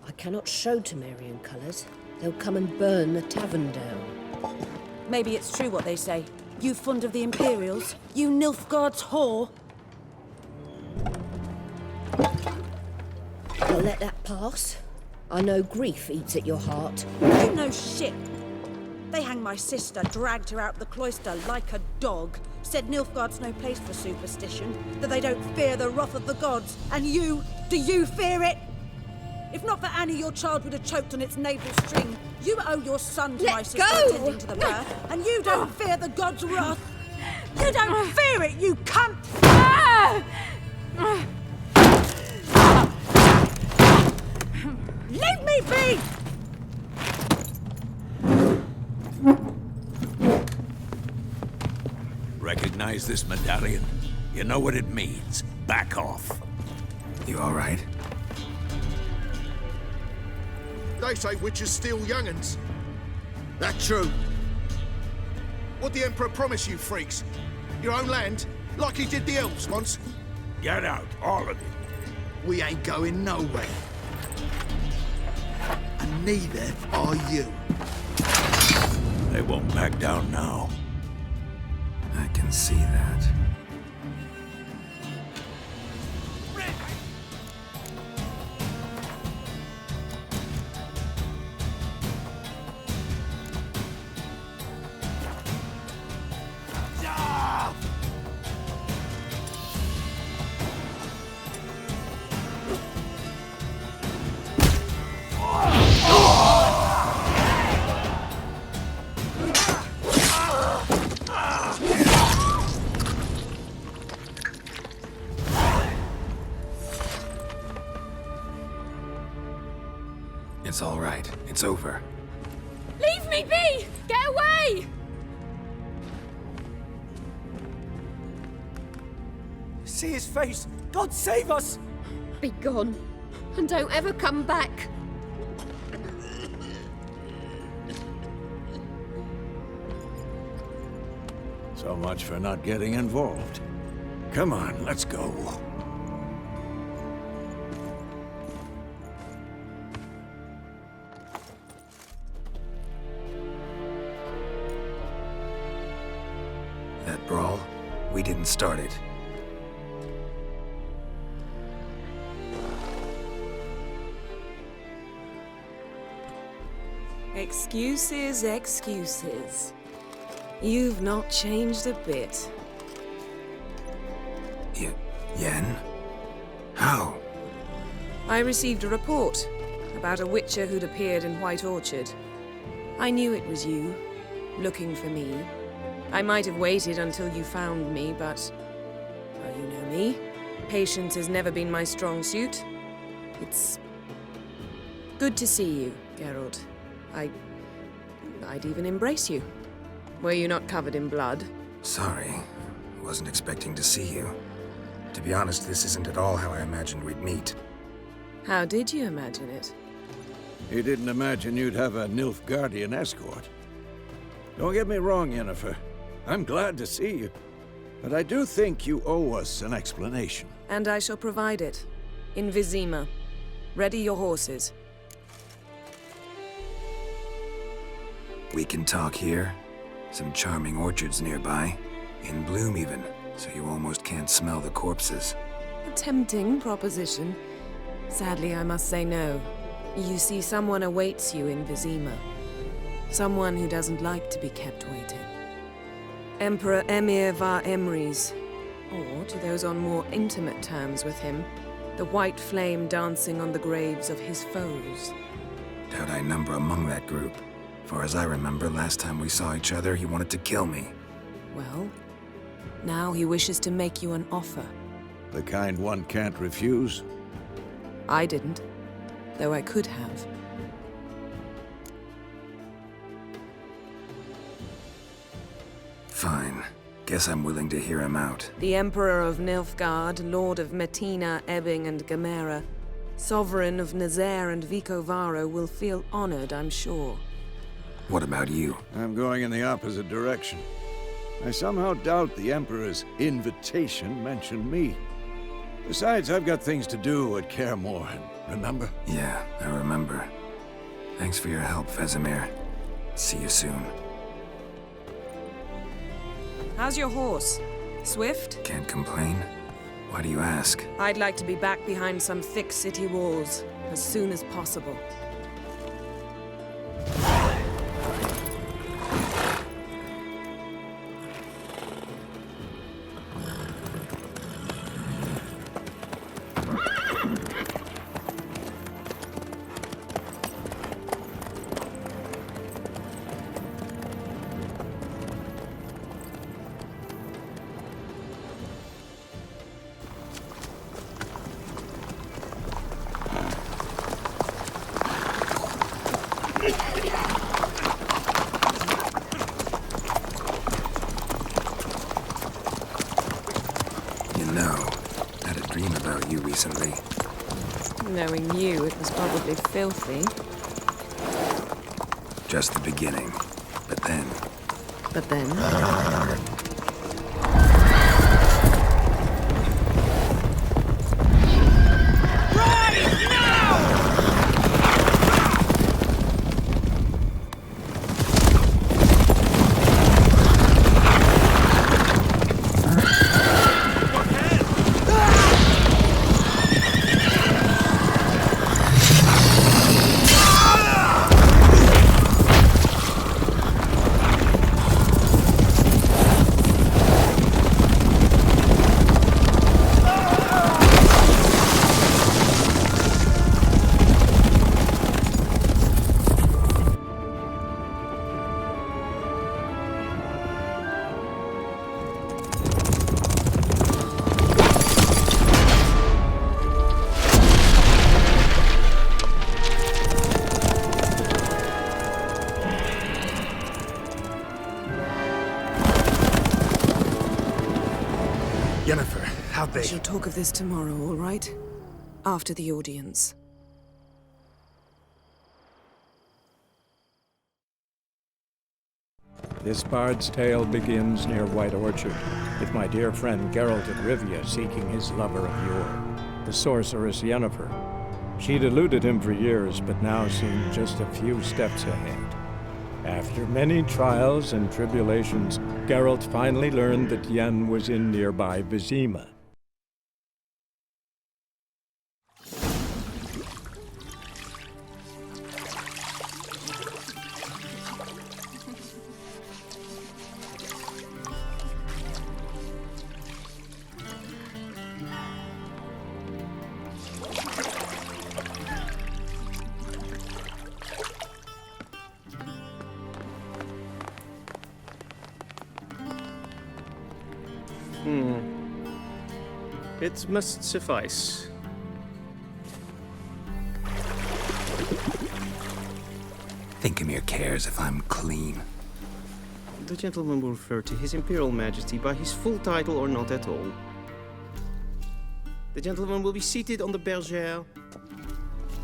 I cannot show Temerian colours. They'll come and burn the tavern down. Maybe it's true what they say. You fond of the Imperials? You Nilfgaard's whore? I'll let that pass. I know grief eats at your heart. You know shit. They hanged my sister, dragged her out the cloister like a dog. Said Nilfgaard's no place for superstition, that they don't fear the wrath of the gods. And you, do you fear it? If not for Annie, your child would have choked on its navel string. You owe your son to my sister attending to the birth, and you don't fear the gods' wrath. You don't fear it, you cunt! Leave me be! Recognize this medallion? You know what it means. Back off. You all right? They say witches steal young'uns. That true. What the Emperor promise you, freaks? Your own land? Like he did the elves once? Get out, all of you. We ain't going nowhere. And neither are you. They won't back down now. I can see that. It's all right. It's over. Leave me be! Get away! See his face! God save us! Be gone. And don't ever come back. So much for not getting involved. Come on, let's go. That brawl, we didn't start it. Excuses, excuses. You've not changed a bit. Yen? How? I received a report about a witcher who'd appeared in White Orchard. I knew it was you, looking for me. I might have waited until you found me, but... well, you know me. Patience has never been my strong suit. It's... good to see you, Geralt. I'd even embrace you. Were you not covered in blood? Sorry. Wasn't expecting to see you. To be honest, this isn't at all how I imagined we'd meet. How did you imagine it? You didn't imagine you'd have a Nilfgaardian escort. Don't get me wrong, Yennefer. I'm glad to see you. But I do think you owe us an explanation. And I shall provide it. In Vizima. Ready your horses. We can talk here. Some charming orchards nearby. In bloom even, so you almost can't smell the corpses. A tempting proposition. Sadly, I must say no. You see, someone awaits you in Vizima. Someone who doesn't like to be kept waiting. Emperor Emir var Emrys. Or, to those on more intimate terms with him, the white flame dancing on the graves of his foes. Doubt I number among that group. For as I remember, last time we saw each other, he wanted to kill me. Well, now he wishes to make you an offer. The kind one can't refuse? I didn't, though I could have. Fine. Guess I'm willing to hear him out. The Emperor of Nilfgaard, Lord of Metina, Ebbing, and Gamera, Sovereign of Nazaire and Vicovaro will feel honored, I'm sure. What about you? I'm going in the opposite direction. I somehow doubt the Emperor's invitation mentioned me. Besides, I've got things to do at Kaer Morhen, remember? Yeah, I remember. Thanks for your help, Vesemir. See you soon. How's your horse? Swift? Can't complain. Why do you ask? I'd like to be back behind some thick city walls as soon as possible. Recently. Knowing you, it was probably filthy. Just the beginning. But then... But then? Yennefer, how'd they... We shall talk of this tomorrow, all right? After the audience. This bard's tale begins near White Orchard, with my dear friend Geralt of Rivia seeking his lover of yore, the sorceress Yennefer. She'd eluded him for years, but now seemed just a few steps ahead. After many trials and tribulations, Geralt finally learned that Yen was in nearby Vizima. It must Thinkamere cares if I'm clean. The gentleman will refer to His Imperial Majesty by his full title or not at all. The gentleman will be seated on the bergère.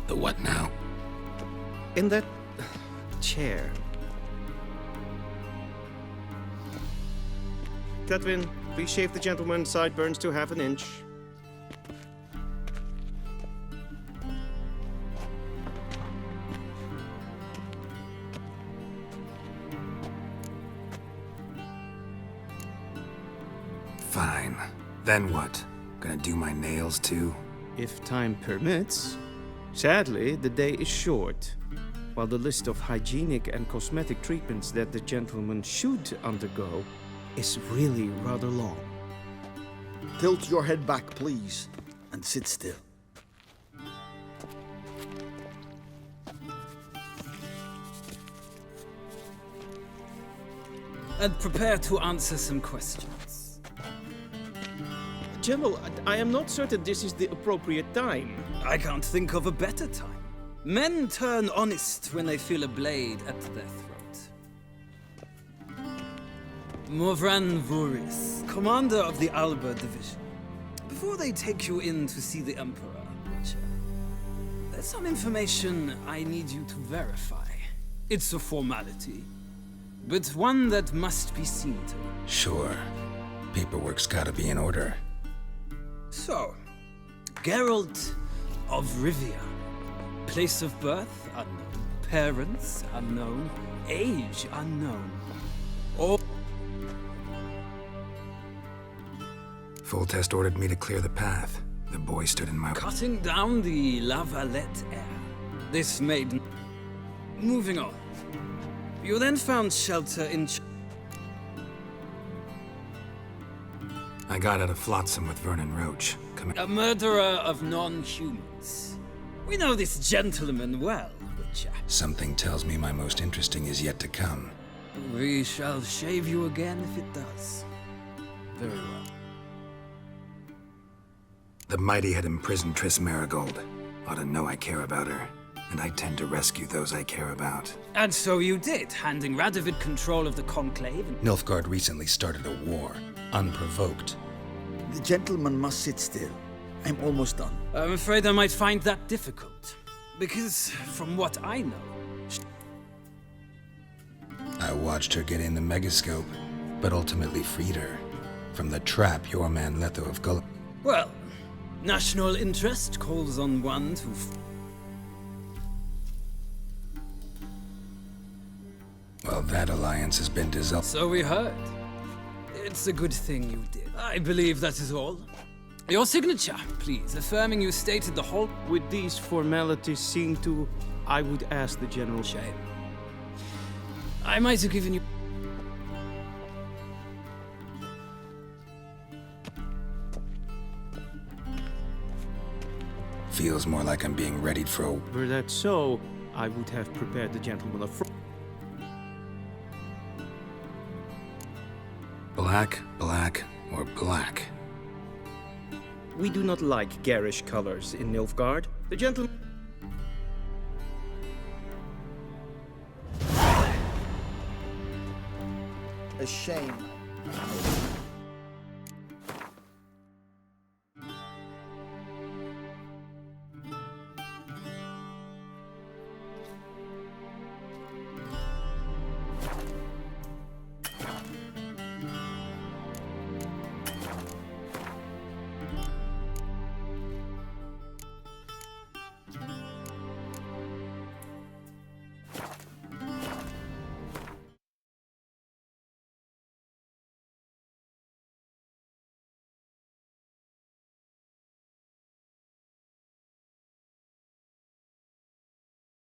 The what now? In that chair. Catwin, please shave the gentleman's sideburns to half an inch. Fine. Then what? Gonna do my nails too? If time permits. Sadly, the day is short. While the list of hygienic and cosmetic treatments that the gentleman should undergo is really rather long. Tilt your head back, please, and sit still. And prepare to answer some questions. General, I am not certain this is the appropriate time. I can't think of a better time. Men turn honest when they feel a blade at their throat. Morvran Voris, commander of the Alba Division. Before they take you in to see the Emperor, Witcher, there's some information I need you to verify. It's a formality, but one that must be seen to. Sure. Paperwork's gotta be in order. So, Geralt of Rivia. Place of birth, unknown. Parents, unknown. Age, unknown. Or... Full test ordered me to clear the path. The boy stood in my... Cutting down the La Valette air. This made... Moving on. You then found shelter in... I got out of Flotsam with Vernon Roach. A murderer of non-humans. We know this gentleman well, Witcher. Something tells me my most interesting is yet to come. We shall shave you again if it does. Very well. The mighty had imprisoned Triss Marigold. Ought to know I care about her, and I tend to rescue those I care about. And so you did, handing Radovid control of the Conclave and... Nilfgaard recently started a war, unprovoked. The gentleman must sit still. I'm almost done. I'm afraid I might find that difficult. Because, from what I know... I watched her get in the megascope, but ultimately freed her. From the trap your man Letho of Gull... Well, national interest calls on one to... Well, that alliance has been dissolved. So we heard. It's a good thing you did. I believe that is all. Your signature, please, affirming you stated the whole... With these formalities seen to, I would ask the General... Shame. I might have given you... Feels more like I'm being readied for a... Were that so, I would have prepared the gentleman of... Black, black, or black? We do not like garish colors in Nilfgaard. The gentleman... A shame.